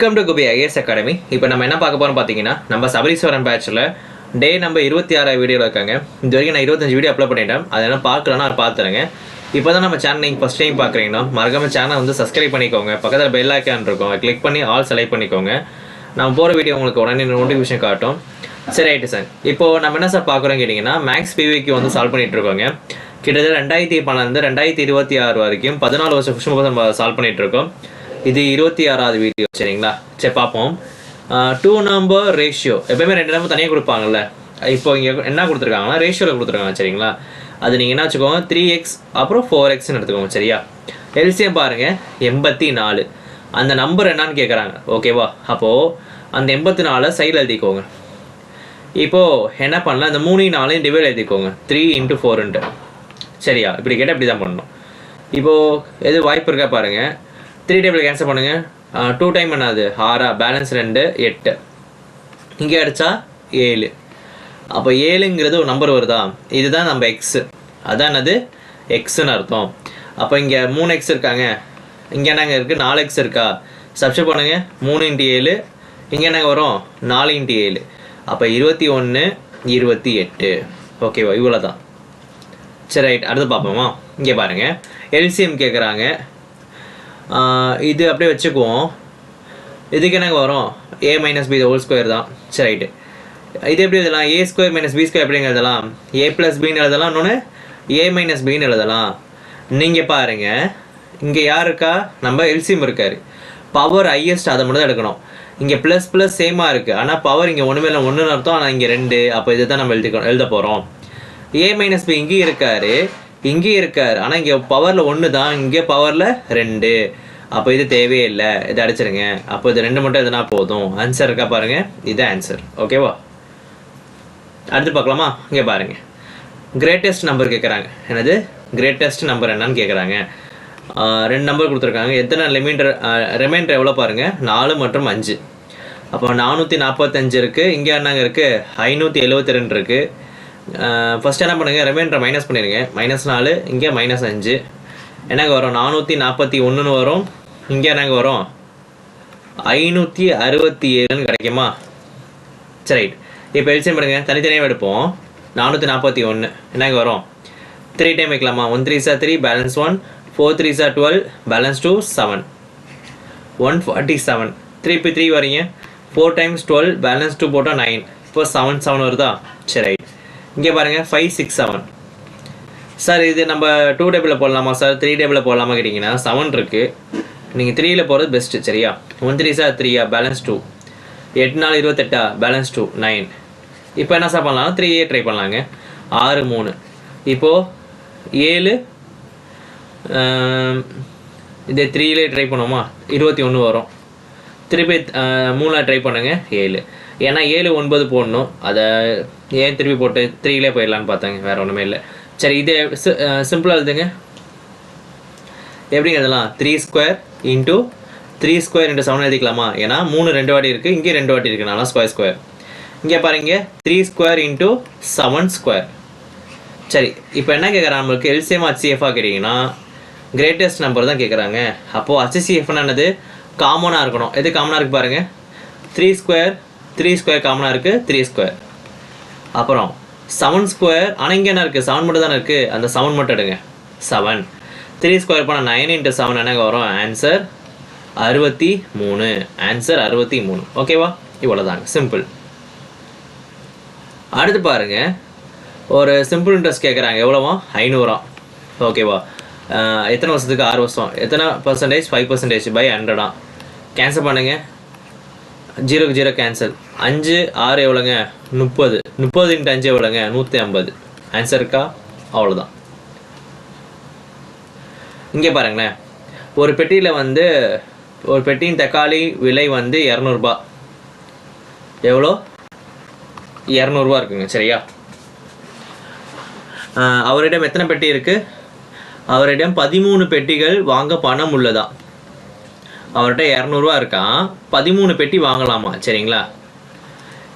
Welcome to குபி IS academy. இப்போ நம்ம என்ன பார்க்க போகிறோம் பார்த்தீங்கன்னா, நம்ம சபரீஸ்வரன் பேட்சில் டே நம்பர் 26 வீடியோவில் இருக்காங்க. இது வரைக்கும் நான் 25 வீடியோ அப்லோட் பண்ணிட்டேன். அதெல்லாம் பார்க்கலன்னா அதை பார்த்துருங்க. இப்போ தான் நம்ம சேனல் நீங்கள் ஃபஸ்ட் டைம் பார்க்குறீங்கன்னா மறக்காம சேனலை வந்து சப்ஸ்கிரைப் பண்ணிக்கோங்க. பக்கத்தில் பெல் ஐக்கான் இருக்கும், கிளிக் பண்ணி ஆல் செலக்ட் பண்ணிக்கோங்க. நம்ம போகிற வீடியோ உங்களுக்கு உடனே நோட்டிஃபிகேஷன் காட்டும். சரி, ரைட்டு சார். இப்போது நம்ம என்ன சார் பார்க்குறோம் கேட்டிங்கன்னா, மேக்ஸ் பிவிக்கு வந்து சால்வ் பண்ணிகிட்ருக்கோங்க. கிட்டத்தட்ட 2012 2026 வரைக்கும் 14 வருஷம் கொஸ்டின் நம்ம சால்வ் பண்ணிகிட்ருக்கோம். இது 26வது வீடியோ. சரிங்களா? சரி, பார்ப்போம். 2 நம்பர் ரேஷியோ எப்போயுமே 2 நம்பர் தனியாக கொடுப்பாங்கல்ல. இப்போ இங்கே என்ன கொடுத்துருக்காங்கன்னா ரேஷியோவில் கொடுத்துருக்காங்க. சரிங்களா? அது நீங்கள் என்ன வச்சுக்கோங்க, 3x அப்புறம் 4xன்னு எடுத்துக்கோங்க. சரியா? எல்சிஎம் பாருங்கள், 84. அந்த நம்பர் என்னான்னு கேட்குறாங்க. ஓகேவா? அப்போது அந்த 84 சைடில் எழுதிக்கோங்க. இப்போது என்ன பண்ணலாம், இந்த 3 4 டிவைட் எழுதிக்கோங்க, 3 × 4. சரியா? இப்படி கேட்டால் இப்படி தான் பண்ணணும். இப்போது எது வாய்ப்பு இருக்கா பாருங்கள். 3 டேபிள் கேன்சல் பண்ணுங்கள். 2 டைம் என்னது 6, பேலன்ஸ் 2 8. இங்கே அடித்தா 7. அப்போ 7ங்கிறது ஒரு நம்பர் வருதா, இதுதான் நம்ம எக்ஸு. அதான் என்னது எக்ஸுன்னு அர்த்தம். அப்போ இங்கே 3x இருக்காங்க, இங்கே என்னங்க இருக்குது 4x இருக்கா. சப்ஸ்டிட் பண்ணுங்கள். 3 × 7, இங்கே என்னங்க வரும் 4 × 7. அப்போ 21 28. ஓகேவா? இவ்வளோ தான். சரி, ரைட். அடுத்து பார்ப்போமா. இங்கே பாருங்கள், எல்சிஎம் கேட்குறாங்க. இது அப்படியே வச்சுக்குவோம். இதுக்கு என்னங்க வரும், a - b ² தான். சரி, ரைட்டு. இது எப்படி எழுதலாம், a² - b² எப்படிங்க எழுதலாம், a + bன்னு எழுதலாம், இன்னொன்று a - bன்னு எழுதலாம். நீங்கள் பாருங்கள், இங்கே யார் இருக்கா, நம்ம எல்சிஎம் இருக்கார். பவர் ஹையஸ்ட் அதை மட்டும் தான் எடுக்கணும். இங்கே ப்ளஸ் ப்ளஸ் சேமாக இருக்குது, ஆனால் பவர் இங்கே ஒன்றுமே இல்லை, 1ன்னு அர்த்தம். ஆனால் இங்கே 2. அப்போ இதை தான் நம்ம எழுத போகிறோம். a - b இங்கேயும் இருக்கார், இங்கேயும் இருக்கார், ஆனால் இங்கே பவரில் 1 தான், இங்கே பவரில் 2. அப்போ இது தேவையே இல்லை, இதை அடிச்சிருங்க. அப்போ இது 2 மட்டும் எதுனா போதும். ஆன்சர் இருக்கா பாருங்கள், இது ஆன்சர். ஓகேவா? அடுத்து பார்க்கலாமா. இங்கே பாருங்கள், கிரேட்டஸ்ட் நம்பர் கேட்குறாங்க. என்னது கிரேட்டஸ்ட் நம்பர் என்னன்னு கேட்குறாங்க. 2 நம்பர் கொடுத்துருக்காங்க. எத்தனை ரிமைண்டர் எவ்வளோ பாருங்கள், 4 மற்றும் 5. அப்போ 445 இருக்குது. இங்கே என்னங்க இருக்குது, 572 இருக்குது. ஃபஸ்ட் என்ன பண்ணுங்கள், ரிமைண்டரை மைனஸ் பண்ணிடுங்க. -4, இங்கே -5. என்னங்க வரும், 441ன்னு வரும். இங்கே என்னங்க வரும், 567ன்னு கிடைக்குமா. சரி, ரைட். இப்போ எல்சிஎம் பண்ணுங்க, தனித்தனியாக எடுப்போம். 441 என்னங்க வரும், 3 டைம் வைக்கலாமா. 1 3 - 3, பேலன்ஸ் 1, 4 3 - 12, பேலன்ஸ் 2, 7, 147. 3 × 3 வரீங்க, 4 × 12, பேலன்ஸ் 2 போட்டால் 9. இப்போ 7 7 வருதா. சரி, ரைட். இங்கே பாருங்கள், 5 6 7. சார் இது நம்ம 2 டேபிளில் போடலாமா சார், 3 டேபிளில் போடலாமா கேட்டிங்கன்னா 7 இருக்குது. நீங்கள் 3ல் போகிறது பெஸ்ட்டு. சரியா? 1 3 - 3, பேலன்ஸ் 2, 8 4 28, பேலன்ஸ் 2 9. இப்போ என்ன சார் பண்ணலாம், 3 ட்ரை பண்ணலாங்க. 6 3. இப்போது 7, இதே 3லே ட்ரை பண்ணுவோமா, 21 வரும். திருப்பி 3 ட்ரை பண்ணுங்கள், 7. ஏன்னா 7 9 போடணும். அதை ஏன் திருப்பி போட்டு 3லே போயிடலான்னு பார்த்தாங்க, வேறு ஒன்றுமே இல்லை. சரி, இதே சிம்பிளாக எழுதுங்க. எப்படிங்க இதெல்லாம் 3² × 3² × 7 எழுதிக்கலாமா. ஏன்னா 3 2 வாட்டி இருக்குது, இங்கே 2 வாட்டி இருக்குனால ஸ்கொயர். இங்கே பாருங்க, 3² × 7². சரி, இப்போ என்ன கேட்குறாங்க, நம்மளுக்கு எல்சிஎம் HCF கேட்டிங்கன்னா கிரேட்டஸ்ட் நம்பர் தான் கேட்குறாங்க. அப்போது HCFன்னா என்னது, காமனாக இருக்கணும். எது காமனாக இருக்குது பாருங்கள், 3² காமனாக இருக்குது, 3². அப்புறம் 7². ஆனால் இங்கே என்ன இருக்குது, 7 மட்டும் தானே இருக்குது, அந்த 7 மட்டும் எடுங்க, 7. 3² பண்ணால் 9 × 7 என்னங்க வரும், ஆன்சர் 63. ஆன்சர் 63. ஓகேவா? இவ்வளோதாங்க, சிம்பிள். அடுத்து பாருங்கள், ஒரு சிம்பிள் இன்ட்ரெஸ்ட் கேட்குறாங்க. எவ்வளோவா, 500. ஓகேவா? எத்தனை வருஷத்துக்கு, 6 வருஷம். எத்தனை %, 5% பை 100. கேன்சல் பண்ணுங்கள். 0 க்கு 0 கேன்சல். 5 6 எவ்வளோங்க, 30. 30 × 5 எவ்வளோங்க, 150. ஆன்சர் இருக்கா? அவ்வளோதான். இங்கே பாருங்களேன், ஒரு பெட்டியில் வந்து ஒரு பெட்டியின் தக்காளி விலை வந்து 200 ரூபா. எவ்வளோ, 200 ரூபா இருக்குங்க. சரியா? அவரிடம் எத்தனை பெட்டி இருக்குது, அவரிடம் 13 பெட்டிகள் வாங்க பணம் உள்ளதா. அவர்கிட்ட 200 ரூபா இருக்கான், 13 பெட்டி வாங்கலாமா. சரிங்களா?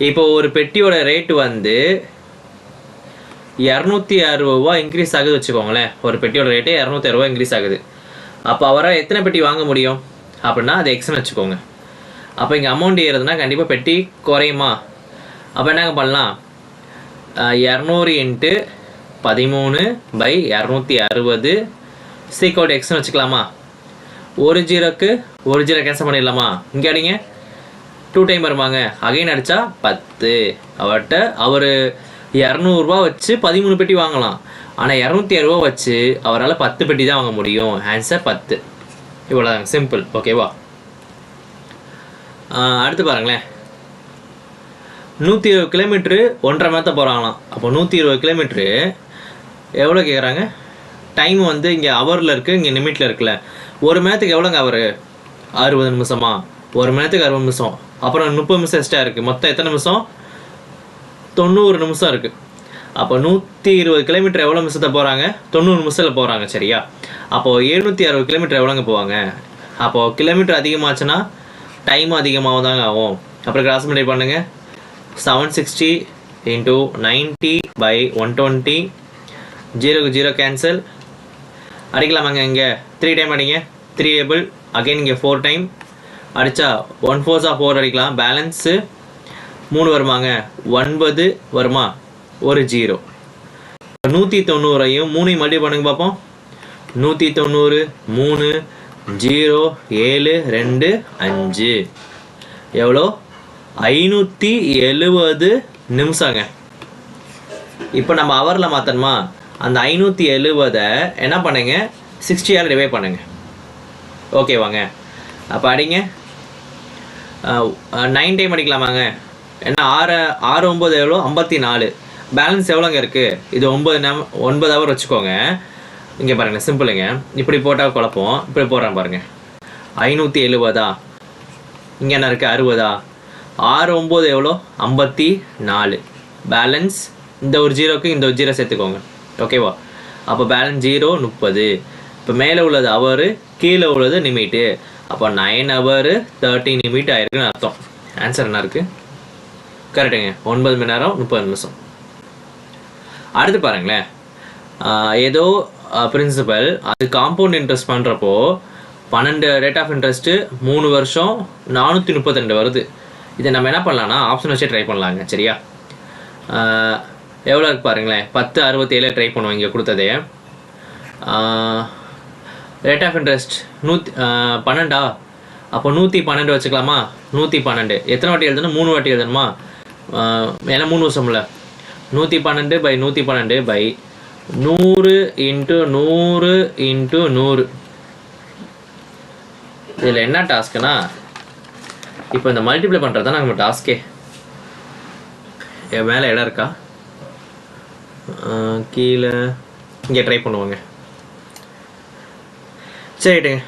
இப்போ ஒரு பெட்டியோட ரேட்டு வந்து 260 ரூபா இன்க்ரீஸ் ஆகுது வச்சுக்கோங்களேன். ஒரு பெட்டியோட ரேட்டு 260 ரூபா இன்க்ரீஸ் ஆகுது. அப்போ அவரால் எத்தனை பெட்டி வாங்க முடியும் அப்படின்னா அது எக்ஸ்ன்னு வச்சுக்கோங்க. அப்போ இங்கே அமௌண்ட் ஏறுதுன்னா கண்டிப்பாக பெட்டி குறையுமா? அப்போ என்னங்க பண்ணலாம், 200 இன்ட்டு 13/260 சீக்கோட் எக்ஸ்னு வச்சுக்கலாமா? ஒரு ஜீரோக்கு ஒரு ஜீரோ கேன்சல் பண்ணிடலாமா? இங்கே அடிங்க, 2 டைம் வருவாங்க, அகைன் அடித்தா 10. அவர்கிட்ட அவர் 200 வச்சு 13 பெட்டி வாங்கலாம். ஆனால் 206 வச்சு அவரால் 10 பெட்டி தான் வாங்க முடியும். ஆன்சர் 10. இவ்வளோதாங்க, சிம்பிள். ஓகேவா? அடுத்து பாருங்களேன், 120 கிலோமீட்ரு 1.5 மணி நேரத்தை போகிறாங்களாம். அப்போ 120 கிலோமீட்ரு எவ்வளோ கேட்குறாங்க? டைம் வந்து இங்கே ஹவரில் இருக்குது, இங்கே நிமிட்டில் இருக்குல்ல. ஒரு மணி நேரத்துக்கு எவ்வளோங்க அவர்? 60 நிமிஷமா? ஒரு மணி நேரத்துக்கு 60 நிமிஷம், அப்புறம் 30 நிமிஷம் எக்ஸ்ட்ரா இருக்குது. மொத்தம் எத்தனை நிமிஷம்? 90 நிமிஷம் இருக்குது. அப்போ 120 கிலோமீட்டர் எவ்வளோ நிமிஷத்தை போகிறாங்க? 90 நிமிஷத்தில் போகிறாங்க. சரியா? அப்போது 760 கிலோமீட்டர் எவ்வளோங்க போவாங்க? அப்போது கிலோமீட்டர் அதிகமாச்சுன்னா டைமும் அதிகமாக தாங்க ஆகும். அப்புறம் கிராஸ் மல்டிப்ளை பண்ணுங்கள். 760 இன்ட்டு 90/120, 0க்கு 0 கேன்சல். அடிக்கலாமாங்க? இங்கே 3 டைம் அடிங்க, 3 ஏபிள். அகைன் இங்கே 4 டைம் அடித்தா 1 4 4 அடிக்கலாம். பேலன்ஸு 3 வருமாங்க, 9 வருமா? ஒரு 0. 190ஐயும் 3ஐயும் மல்டிப்ளை பண்ணுங்க பார்ப்போம். 190 3 0 7 2 5 எவ்வளோ? 570 நிமிஷங்க. இப்போ நம்ம ஹவரில் மாற்றணுமா? அந்த 570 என்ன பண்ணுங்க, 60ஆல் டிவைட் பண்ணுங்க. ஓகேவாங்க? அப்போ அடிங்க, 9 டைம் அடிக்கலாமாங்க? ஏன்னா 6 9 எவ்வளோ? 54. பேலன்ஸ் எவ்வளோங்க இருக்குது? இது 9 ஹவர் வச்சுக்கோங்க. இங்கே பாருங்கள், சிம்பிளுங்க. இப்படி போட்டால் குழப்பம். இப்படி போடுறேன் பாருங்கள். 570 இங்கே என்ன இருக்குது? 60. 6 9 எவ்வளோ? 54. பேலன்ஸ் இந்த ஒரு ஜீரோக்கு இந்த ஒரு ஜீரோ சேர்த்துக்கோங்க. ஓகேவா? அப்போ பேலன்ஸ் 0 30. இப்போ மேலே உள்ளது ஹவரு, கீழே உள்ளது நிமிட்டு. அப்போ 9 ஹவர் 30 நிமிட் ஆயிருக்குன்னு அர்த்தம். ஆன்சர் என்ன இருக்குது? கரெக்டுங்க, 9 மணி நேரம் 30 நிமிஷம். அடுத்து பாருங்களேன், ஏதோ பிரின்சிபல் அது காம்பவுண்ட் இன்ட்ரெஸ்ட் பண்ணுறப்போ 12 ரேட் ஆஃப் இன்ட்ரெஸ்ட்டு 3 வருஷம் 432 வருது. இதை நம்ம என்ன பண்ணலான்னா ஆப்ஷன் வச்சே ட்ரை பண்ணலாங்க. சரியா? எவ்வளோ இருக்கு பாருங்களேன், 10 67 ட்ரை பண்ணுவோம் இங்கே கொடுத்ததே. Rate of interest 12. அப்போ 112 வச்சுக்கலாமா? 112 எத்தனை வாட்டி எழுதணும்? 3 வாட்டி எழுதணுமா? ஏன்னா 3 வருஷம் இல்லை. 112/100/100 இன்ட்டு 100 இன்ட்டு 100. இதில் என்ன டாஸ்க்குன்னா, இப்போ இந்த மல்டிப்ளை பண்ணுறது தான் நம்ம டாஸ்க்கே. மேலே இடம் இருக்கா? கீழே இங்கே ட்ரை பண்ணுவோங்க. சரிட்டுங்க,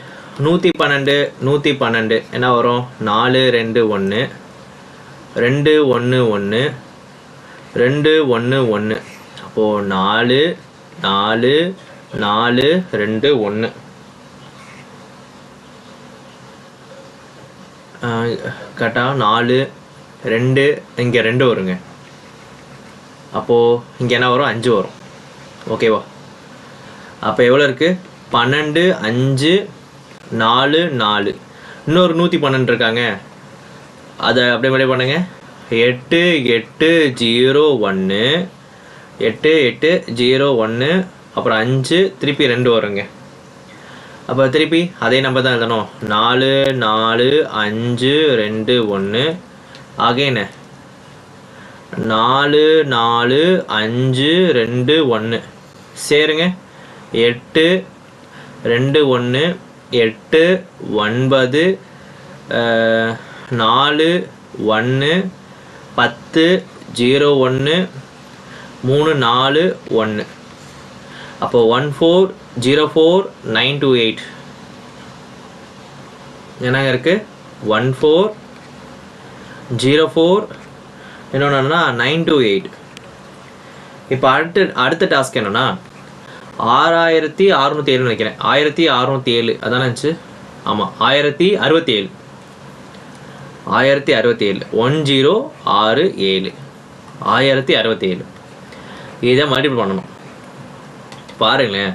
112 என்ன வரும்? 4 2 1 2 1 1 2 1 1. அப்போது 4 4 4 2 1. கரெக்டாக 4 2 இங்கே 2 வருங்க. அப்போது இங்கே என்ன வரும்? 5 வரும். ஓகேவா? அப்போ எவ்வளோ இருக்குது? 12 5 4 4. இன்னொரு 112 இருக்காங்க, அதை அப்படியே மாதிரி பண்ணுங்க. 8 8 0 1 8 8 0 1. அப்புறம் 5 திருப்பி 2 வருங்க. அப்போ திருப்பி அதே நம்பர் தான் எழுதணும். 4 4 5 2 1. அகைன் 4 4 5 2 1 சேருங்க. 8 2 1 8 9 4 1 10 0 1 3 4 1. அப்போ 1404928 என்னங்க இருக்குது? 1404928. இன்னொன்னா 928. இப்போ அடுத்த டாஸ்க் என்னன்னா 6607 நினைக்கிறேன். 1607 அதான் இருந்துச்சு. ஆமாம், 1067 1067 1067 1067. இதை மல்டிபிள் பண்ணணும் பாருங்களேன்.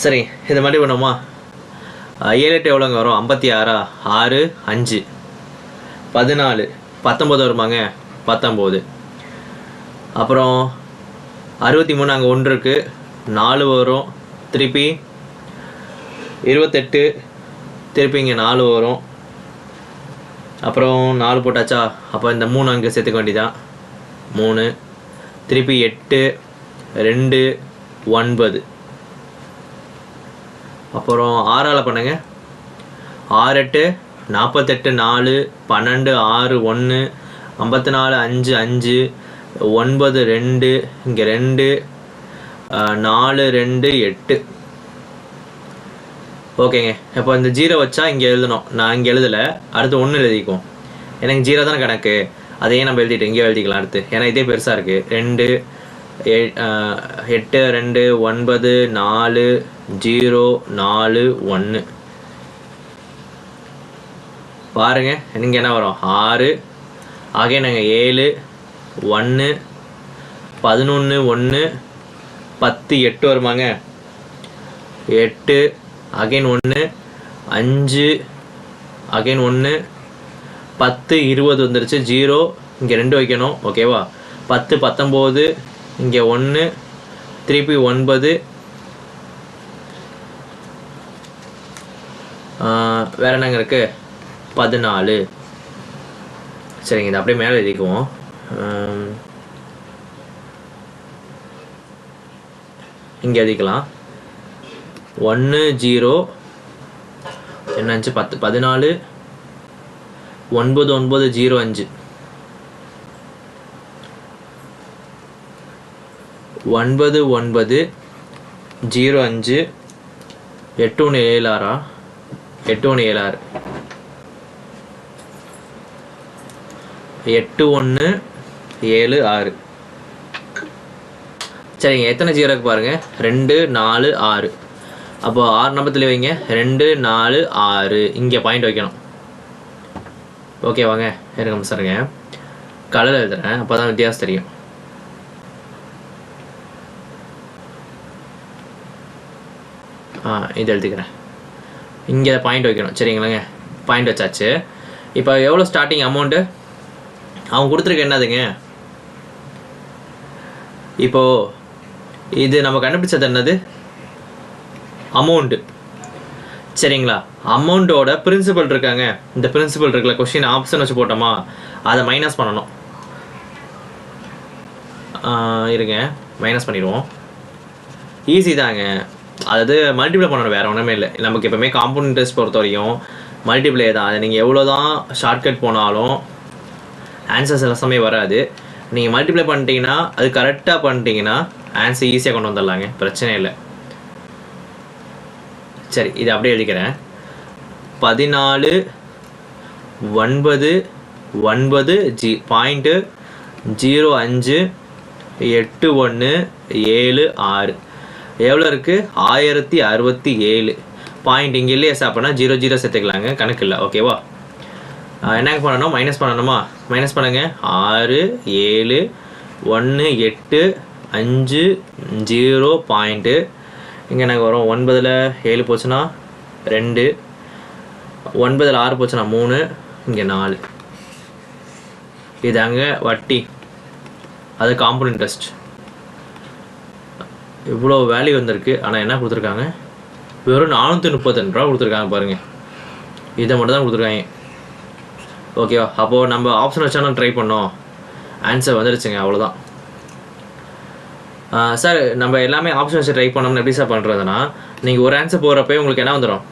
சரி, இதை மல்டிபிள் பண்ணுமா? 7 8 எவ்வளோங்க வரும்? 56 6 5 14 19 வருமாங்க? 19. அப்புறம் 63 அங்கே 1 இருக்குது, 4 வரும். திருப்பி 28 திருப்பி இங்கே 4 வரும். அப்புறம் 4 போட்டாச்சா? அப்போ இந்த 3 அங்கே சேர்த்துக்க வேண்டியதான். 3 திருப்பி 8 2 9. அப்புறம் 6ஆல் பண்ணுங்க. 6 8 48 4 12 6 1 54 5 5 9 2 இங்கே 2 4 2 8. ஓகேங்க. இப்போ இந்த 0 வச்சா இங்கே எழுதணும். நான் இங்கே எழுதலை, அடுத்து 1 எழுதிக்குவோம். எனக்கு 0 தானே கணக்கு, அதையே நம்ம எழுதிட்டு இங்கே எழுதிக்கலாம் அடுத்து. ஏன்னா இதே பெருசாக இருக்குது. 2 8 2 9 4 0 4 1. பாருங்க நீங்கள் என்ன வரும்? 6 ஆகே நாங்கள் 7 1 11 1 10 8 வருமாங்க? 8 அகைன் 1 5 அகைன் 1 10 20 வந்துருச்சு. 0 இங்கே 2 வைக்கணும். ஓகேவா? 10 19 இங்கே 1 திருப்பி 9. வேறு என்னங்க இருக்குது? 14. சரிங்க, இதை அப்படியே மேலே எழுதிக்குவோம். இங்கே எழுதிக்கலாம். 1 0 என்னாச்சு? 10 14 9 9 0 5 9 9 0 5 8 1 7 6 8 1 7 6 8 1 7 6. சரிங்க, எத்தனை 0க்கு பாருங்கள்? 2 4 6. அப்போ 6 நம்பத்தில் வைங்க. 2 4 6 இங்கே பாயிண்ட் வைக்கணும். ஓகே வாங்க, எனக்கு சரிங்க கலர் எழுதுறேன், அப்போ தான் வித்தியாசம் தெரியும். இது எழுதிக்கிறேன். இங்கே பாயிண்ட் வைக்கணும். சரிங்களாங்க, பாயிண்ட் வச்சாச்சு. இப்போ எவ்வளோ ஸ்டார்டிங் அமௌண்ட்டு அவங்க கொடுத்துருக்க என்னதுங்க? இப்போது இது நம்ம கண்டுபிடிச்சது என்னது? அமௌண்ட்டு. சரிங்களா? அமௌண்ட்டோட பிரின்சிபல் இருக்காங்க. இந்த பிரின்சிபல் இருக்குல்ல, கொஸ்டின் ஆப்ஷன் வச்சு போட்டோமா, அதை மைனஸ் பண்ணணும். இருங்க, மைனஸ் பண்ணிடுவோம். ஈஸி தாங்க. அதாவது மல்டிப்ளை பண்ணணும், வேறு ஒன்றுமே இல்லை. நமக்கு எப்போவுமே காம்பவுண்ட் இன்ட்ரெஸ்ட் பொறுத்த வரைக்கும் மல்டிப்ளை தான். அது நீங்கள் எவ்வளோ தான் ஷார்ட்கட் போனாலும் ஆன்சர்ஸ் எல்லாமே வராது. நீங்கள் மல்டிப்ளை பண்ணிட்டீங்கன்னா, அது கரெக்டாக பண்ணிட்டீங்கன்னா ஆன்சர் ஈஸியாக கொண்டு வந்துடலாங்க, பிரச்சனை இல்லை. சரி, இது அப்படியே எழுதிக்கிறேன். 14 9 9 பாயிண்ட்டு 05 8 1 7 6 எவ்வளோ இருக்குது? 1067 பாயிண்ட். இங்கே இல்லையா சார்? அப்படின்னா 0 0 சேர்த்துக்கலாங்க, கணக்கு இல்லை. ஓகேவா? என்ன பண்ணணும்? மைனஸ் பண்ணணுமா? மைனஸ் பண்ணுங்க. 6 7 1 8 5 0 பாயிண்ட்டு. இங்கே எனக்கு வரும் 9ல் 7 போச்சுன்னா 2, 9ல் 6 போச்சுன்னா 3, இங்கே 4. இது அங்கே வட்டி, அது காம்பவுண்ட் இன்ட்ரெஸ்ட். இவ்வளோ வேல்யூ வந்திருக்கு. ஆனால் என்ன கொடுத்துருக்காங்க? வெறும் 432 ரூபா கொடுத்துருக்காங்க பாருங்கள். இதை மட்டும் தான் கொடுத்துருக்காங்க. ஓகேவா? அப்போது நம்ம ஆப்ஷன் வச்சாலும் ட்ரை பண்ணோம், ஆன்சர் வந்துடுச்சுங்க, அவ்வளோதான். சார் நம்ம எல்லாமே ஆப்ஷன் வச்சு ட்ரை பண்ணோம்னு எப்படி சார் பண்ணுறதுனா, நீங்கள் ஒரு ஆன்சர் போகிறப்ப உங்களுக்கு என்ன வந்துடும்?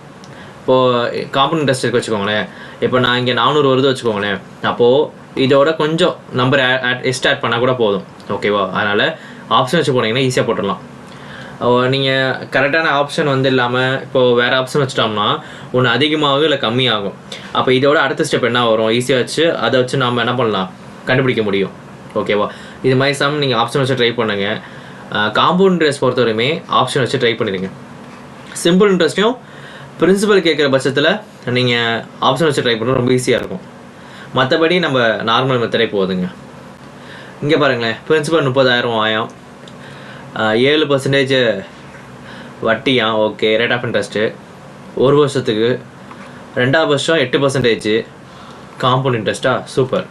இப்போது காம்பவுண்ட் இன்ட்ரெஸ்ட் வச்சுக்கோங்களேன். இப்போ நான் இங்கே 400 வருது வச்சுக்கோங்களேன். அப்போது இதோட கொஞ்சம் நம்பர் எக்ஸ்ட்ரா ஆட் பண்ணால் கூட போதும். ஓகேவா? அதனால் ஆப்ஷன் வச்சு போனீங்கன்னா ஈஸியாக போட்டுடலாம். நீங்கள் கரெக்டான ஆப்ஷன் வந்து இல்லாமல் இப்போது வேறு ஆப்ஷன் வச்சுட்டோம்னா ஒன்று அதிகமாகும் இல்லை கம்மியாகும். அப்போ இதோட அடுத்த ஸ்டெப் என்ன வரும்? ஈஸியாக வச்சு அதை வச்சு நம்ம என்ன பண்ணலாம்? கண்டுபிடிக்க முடியும். ஓகேவா? இது மாதிரி சம் நீங்கள் ஆப்ஷன் வச்சு ட்ரை பண்ணுங்கள். காம்பவுண்ட் இன்ட்ரெஸ்ட் பொறுத்தவரையுமே ஆப்ஷன் வச்சு ட்ரை பண்ணிடுங்க. சிம்பிள் இன்ட்ரெஸ்ட்டையும் பிரின்சிபல் கேட்குற பட்சத்தில் நீங்கள் ஆப்ஷன் வச்சு ட்ரை பண்ண ரொம்ப ஈஸியாக இருக்கும். மற்றபடி நம்ம நார்மல் மெத்தடே போகுதுங்க. இங்கே பாருங்களேன், பிரின்சிபல் 30,000 ஆயம், 7% வட்டியா? Okay, rate of interest. ஒரு வருஷத்துக்கு, 2வது வருஷம் 8% காம்பவுண்ட் இன்ட்ரெஸ்ட்டா? சூப்பர்.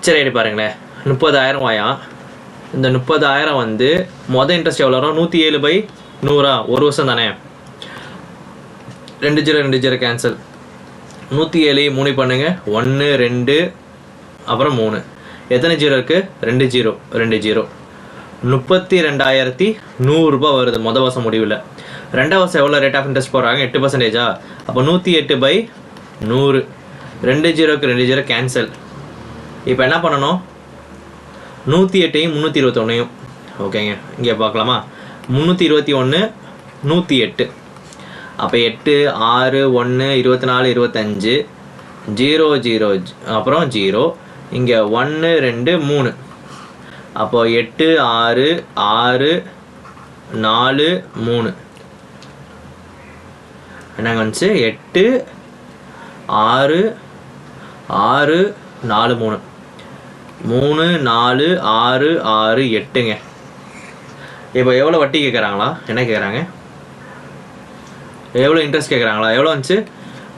சரி எடு பாருங்களேன், 30,000 ஆயா. இந்த 30,000 வந்து மொதல் இன்ட்ரெஸ்ட் எவ்வளோ வரும்? 107/100. ஒரு வருஷம் தானே. 2 0 2 0 கேன்சல். 107 3 பண்ணுங்க, 1 2 அப்புறம் 3. எத்தனை ஜீரோ இருக்குது? 2 0 2 0. 32,100 ரூபா வருது மொதல் வருஷம் முடிவில். 2வது வருஷம் எவ்வளோ ரேட் ஆஃப் இன்ட்ரெஸ்ட் போடுறாங்க? 8%. அப்போ 108/100. 2 0க்கு 2 0 கேன்சல். இப்போ என்ன பண்ணணும்? 108ஐயும் 321ஐயும் ஓகேங்க இங்கே பார்க்கலாமா? 321 108. அப்போ 8 6 1 24 25 0 0 அப்புறம் 0. இங்கே 1 2 3. அப்போ 8 6 6 4 3 என்னங்க வந்துச்சு? 8 6 6 4 3 3 4 6 6 8ங்க. இப்போ எவ்வளோ வட்டி கேட்குறாங்களா? என்ன கேட்குறாங்க? எவ்வளோ இன்ட்ரெஸ்ட் கேட்குறாங்களா? எவ்வளோ வந்துச்சு?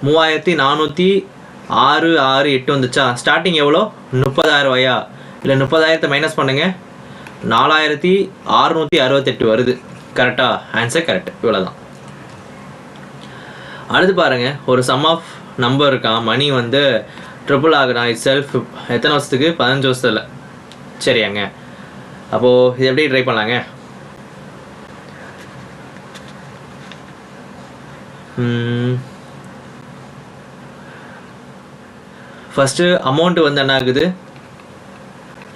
3,406.68 வந்துச்சா? ஸ்டார்டிங் எவ்வளோ? 30,000 ரூபாயா? இல்லை 30,000 மைனஸ் பண்ணுங்க, 4,668 வருது. கரெக்டா? Answer correct. இவ்வளோ தான். அடுத்து பாருங்கள், ஒரு சம் ஆஃப் நம்பர் இருக்கான். மணி வந்து ட்ரிபிள் ஆகுறான் இட் செல்ஃப். எத்தனை வருஷத்துக்கு? 15 வருஷத்தில். சரியாங்க. அப்போது இது எப்படி ட்ரை பண்ணலாங்க? ஃபஸ்ட்டு அமௌண்ட்டு வந்து என்ன ஆகுது?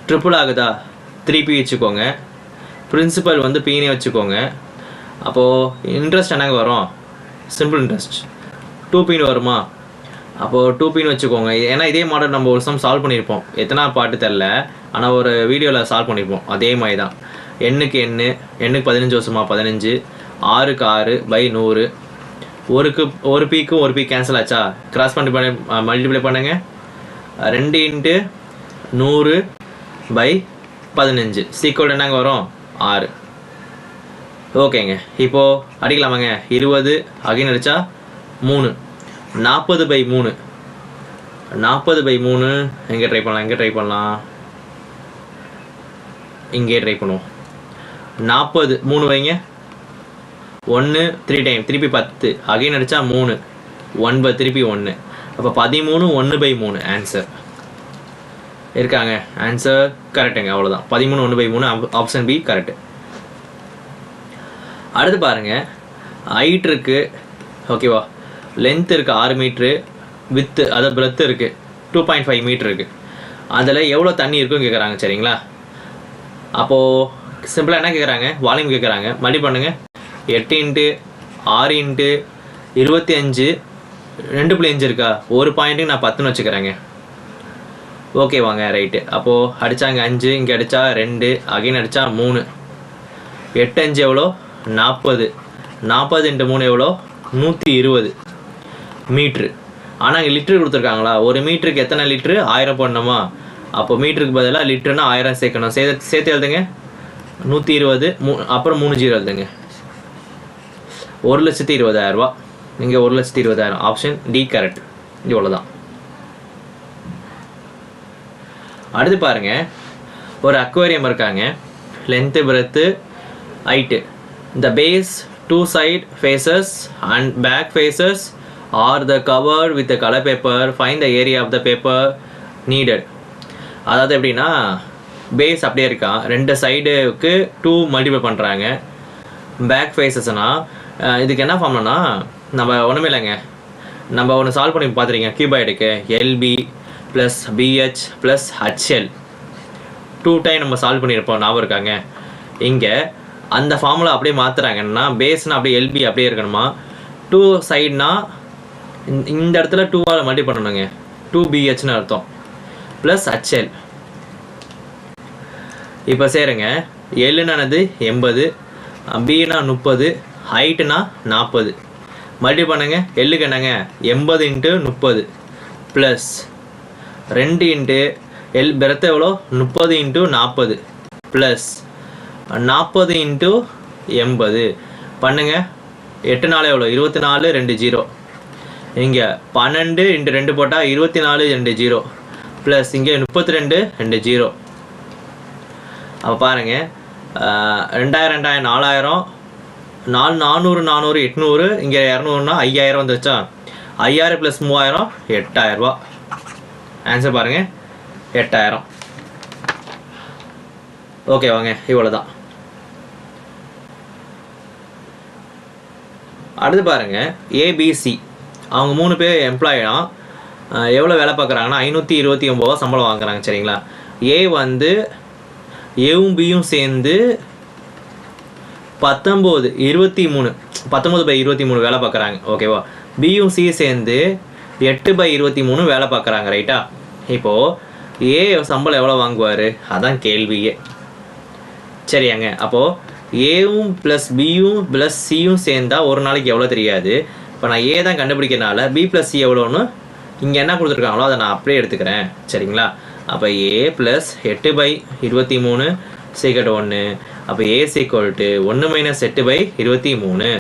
ட்ரிபிள் ஆகுதா? 3p வச்சுக்கோங்க. பிரின்சிபல் வந்து pனே வச்சுக்கோங்க. அப்போது இன்ட்ரெஸ்ட் என்னங்க வரும்? சிம்பிள் இன்ட்ரெஸ்ட் 2pன்னு வருமா? அப்போது 2pன்னு வச்சுக்கோங்க. ஏன்னா இதே மாடல் நம்ம ஒரு சம் சால்வ் பண்ணியிருப்போம். எத்தனை பாட்டு தெரில, ஆனால் ஒரு வீடியோவில் சால்வ் பண்ணியிருப்போம். அதே மாதிரி தான். எண்ணுக்கு 15 வருஷமா? 15. 6க்கு 6/100. ஒரு பீக்கு ஒரு பீக் கேன்சல் ஆச்சா? கிராஸ் பண்ணி மல்டிப்ளை பண்ணுங்க. 2 × 100/15 சீக்வல் என்னங்க வரும்? 6. ஓகேங்க. இப்போது அடிக்கலாமாங்க? 20 அகைன் அடித்தா 3. 40/3. 40/3 எங்கே ட்ரை பண்ணலாம்? இங்கே ட்ரை பண்ணுவோம். 40 3 வைங்க. 1 3 டைம் திருப்பி 10 அகைன் அடித்தா 3 1 திருப்பி 1. அப்போ 13 1/3 ஆன்சர் இருக்காங்க. ஆன்சர் கரெக்டுங்க. அவ்வளோதான். 13 1/3 ஆப்ஷன் பி கரெக்டு. அடுத்து பாருங்கள், ஹைட் இருக்குது ஓகேவா? லென்த் இருக்குது 6 மீட்ரு. வித்து அதாவது பிரெத்து இருக்குது 2.5 மீட்ரு இருக்குது. அதில் எவ்வளோ தண்ணி இருக்குன்னு கேட்குறாங்க. சரிங்களா? அப்போது சிம்பிளாக என்ன கேட்குறாங்க? வால்யூம் கேட்குறாங்க. மல்டி பண்ணுங்கள். 8 × 6 × 25 2.5 இருக்கா? ஒரு பாயிண்ட்டுக்கு நான் 10ன்னு வச்சுக்கிறேங்க. ஓகே வாங்க, ரைட்டு. அப்போது அடித்தாங்க 5, இங்கே அடித்தா 2, அகைன் அடித்தா 3. 8 5 எவ்வளோ? 40. 40 × 3 எவ்வளோ? 120 மீட்ரு. ஆனால் இங்கே லிட்ரு கொடுத்துருக்காங்களா? ஒரு மீட்டருக்கு எத்தனை லிட்ரு? 1000 போடணுமா? அப்போ மீட்டருக்கு பதிலாக லிட்டருனா 1000 சேர்க்கணும். சேர்த்து எழுதுங்க. 120 அப்புறம் 3 0 எழுதுங்க. 1,20,000 ரூபா. இங்கே 1,20,000. Option D correct. இவ்வளோதான். அடுத்து பாருங்கள், ஒரு அக்வேரியம் இருக்காங்க. Length breadth height. The base 2 side faces and back faces are the covered with the color paper. Find the area of the paper needed. அதாவது எப்படின்னா, பேஸ் அப்படியே இருக்கா, 2 சைடுக்கு 2 மல்டிப்ளை பண்ணுறாங்க. பேக் ஃபேஸஸ்னால் இதுக்கு என்ன ஃபார்ம்னா, நம்ம ஒன்றுமே இல்லைங்க. நம்ம ஒன்று சால்வ் பண்ணி பார்த்துருக்கீங்க. கியூபாய்டுக்கு LP plus BH plus HL 2 time நம்ம சால்வ் பண்ணியிருப்போம். ஞாபகம் இருக்காங்க? இங்கே அந்த ஃபார்முலா அப்படியே மாற்றுறாங்கன்னா, பேஸ்னால் அப்படியே எல்பி அப்படியே இருக்கணுமா? 2 சைட்னா இந்த இடத்துல 2ஆல் மல்டி பண்ணணுங்க. 2BHன்னு அர்த்தம் ப்ளஸ் ஹச்எல். இப்போ சேருங்க. எல்லுனானது 80, பின்னா 30, ஹைட்டுனா 40. மல்டி பண்ணுங்க. எல்லுக்கு என்னங்க? 80 × 30 ப்ளஸ் 2 × எல் பிறத்த எவ்வளோ? 30 × 40 ப்ளஸ் 40 × 80 பண்ணுங்க. 8 4 எவ்வளோ 24 2 0. இங்கே 12 × 2 போட்டால் 24 2 0 ப்ளஸ் இங்கே 32 2 0. அப்போ பாருங்கள் 2000 2000 4000 400 400 800 இங்கே 200னா 5000 வந்துச்சா. 5000 + 3000 8000 ரூபா. ஆன்சர் பாருங்கள் 8000. ஓகே வாங்க இவ்வளோ தான். அடுத்து பாருங்கள் ஏபிசி அவங்க 3 பேர் எம்ப்ளாயினா எவ்வளோ வேலை பார்க்குறாங்கன்னா 529 ரூபா சம்பளம் வாங்குறாங்க சரிங்களா. ஏ வந்து ஏவும் பியும் சேர்ந்து 19/23 வேலை பார்க்குறாங்க ஓகேவா. பியும் சி சேர்ந்து 8/23 வேலை பார்க்குறாங்க ரைட்டா. இப்போது ஏ சம்பளம் எவ்வளோ வாங்குவார் அதான் கேள்வியே சரியாங்க. அப்போது ஏவும் ப்ளஸ் பியும் ப்ளஸ் சியும் சேர்ந்தா ஒரு நாளைக்கு எவ்வளோ தெரியாது. இப்போ நான் ஏ தான் கண்டுபிடிக்கிறனால பி ப்ளஸ் சி எவ்வளோன்னு இங்கே என்ன கொடுத்துருக்காங்களோ அதை நான் அப்படியே எடுத்துக்கிறேன் சரிங்களா. அப்போ ஏ ப்ளஸ் 8/23 = 1. அப்போ ஏ = 1 - 8/23.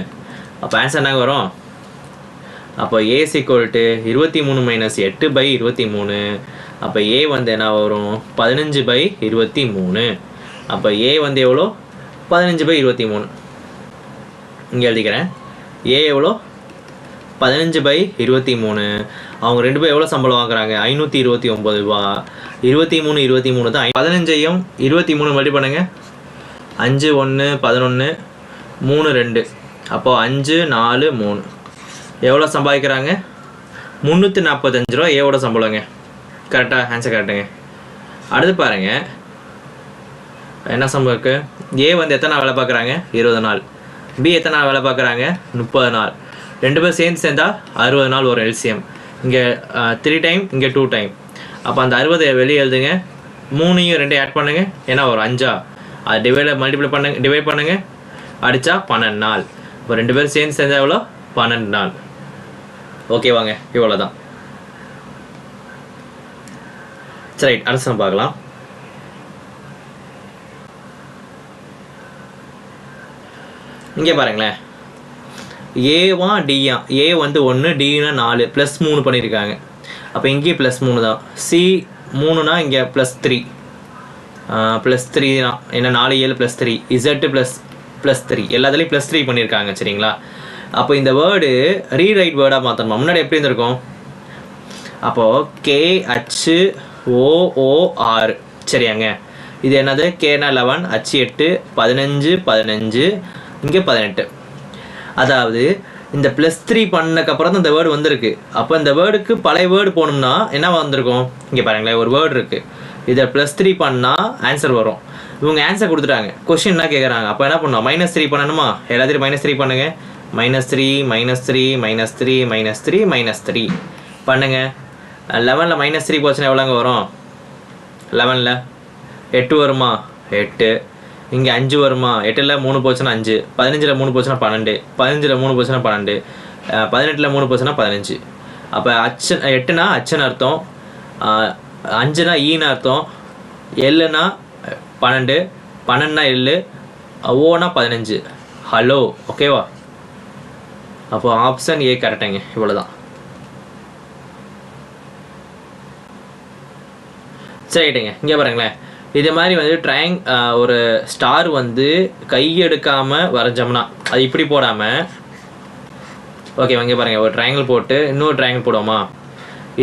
அப்போ ஆன்சர் என்ன வரும். அப்போ ஏ = 23 - 8/23. அப்போ ஏ வந்து என்ன வரும் 15/23. அப்போ ஏ வந்து எவ்வளோ 15/23 இங்கே எழுதிக்கிறேன். ஏ எவ்வளோ 15/23. அவங்க 2 பேர் எவ்வளோ சம்பளம் வாங்குறாங்க 529 ரூபா. 23 தான். 15ஐயும் 23 மல்டி பண்ணுங்க. 5 1 11 3 2. அப்போது 5 4 3 எவ்வளோ சம்பாதிக்கிறாங்க 345 ரூபா ஏவோட சம்பளங்க. கரெக்டாக ஆன்சர் கரெக்டுங்க. அடுத்து பாருங்கள் என்ன சம்பளம் இருக்குது. ஏ வந்து எத்தனை நாள் வேலை பார்க்குறாங்க 20 நாள். பி எத்தனை நாள் வேலை பார்க்குறாங்க 30 நாள். 2 பேர் சேர்ந்தா 60 நாள் வரும் எல்சிஎம். இங்கே 3 டைம் இங்கே 2 டைம். அப்போ அந்த 60 வெளியே எழுதுங்க. 3யும் 2 ஆட் பண்ணுங்கள். ஏன்னா ஒரு 5 அது டிவைட் பண்ணுங்கள் அடித்தா 12 நாள். இப்போ 2 பேர் சேர்ந்தா எவ்வளோ 12 நாள். ஓகேவாங்க இவ்வளோ தான். சரி அடுத்து பார்க்கலாம். இங்கே பாருங்களேன் ஏவா டியா. ஏ வந்து 1 டினா 4 +3 பண்ணியிருக்காங்க. அப்போ இங்கேயும் +3 தான். சி 3னா இங்கே +3 +3 தான். என்ன 4 7 +3 இசட்டு +3 எல்லாத்துலேயும் +3 பண்ணியிருக்காங்க சரிங்களா. அப்போ இந்த வேர்டு ரீரைட் வேர்டாக மாற்றணுமா. முன்னாடி எப்படி இருந்திருக்கும். அப்போது KHOOR சரியாங்க. இது என்னது கேனா 11 H 8 15 15 இங்கே 18. அதாவது இந்த +3 பண்ணக்கப்புறம் தான் இந்த வேர்டு வந்திருக்கு. அப்போ இந்த வேர்டுக்கு பழைய வேர்டு போகணும்னா என்ன வந்திருக்கும். இங்கே பாருங்களேன் ஒரு வேர்டு இருக்குது. இதை +3 பண்ணால் ஆன்சர் வரும். இவங்க ஆன்சர் கொடுத்துட்டாங்க. கொஸ்டின் என்ன கேட்குறாங்க. அப்போ என்ன பண்ணணும் -3 பண்ணணுமா. எல்லாத்தையும் -3 பண்ணுங்க. -3 -3 -3 -3 -3 பண்ணுங்க. 11ல் -3 போச்சுன்னா எவ்வளோங்க வரும். 11ல் 8 வருமா 8. இங்கே 5 வருமா 8ல் 3 போச்சுன்னா 5. 15ல் 3 போச்சுன்னா 12. 15ல் 3 போச்சுன்னா 12. 18ல் 3 போச்சுன்னா 15. அப்போ 8னா அச்சுன்னு அர்த்தம். 5னா ஈன்னு அர்த்தம். எல்லுனா 12. 12னா எல்லு. ஓனா 15. ஹலோ ஓகேவா. அப்போ ஆப்ஷன் ஏ கரெக்டுங்க. இவ்வளோ தான். சரிட்டுங்க. இங்கே பாருங்களேன் இதே மாதிரி வந்து ஒரு ஸ்டார் வந்து கையெடுக்காமல் வரைஞ்சோம்னா அது இப்படி போடாமல் ஓகே இங்கே பாருங்கள் ஒரு ட்ரையாங்கிள் போட்டு இன்னொரு ட்ரையாங்கிள் போடுவோமா.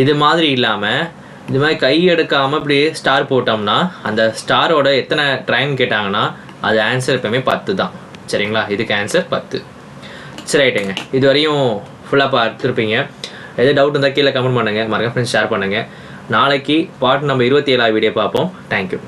இது மாதிரி இல்லாமல் இது மாதிரி கையெடுக்காமல் இப்படி ஸ்டார் போட்டோம்னா அந்த ஸ்டாரோட எத்தனை ட்ரையாங்கிள் கேட்டாங்கன்னா அது ஆன்சர் எப்பவுமே 10 தான் சரிங்களா. இதுக்கு ஆன்சர் 10. சரி ரைட்டுங்க. இது வரையும் ஃபுல்லாக பார்த்துருப்பீங்க. எது டவுட் இருந்தால் கீழே கமெண்ட் பண்ணுங்கள். மறக்காம ஃப்ரெண்ட்ஸ் ஷேர் பண்ணுங்கள். நாளைக்கு பார்ட் நம்பர் 27 வீடியோ பார்ப்போம். தேங்க்யூ.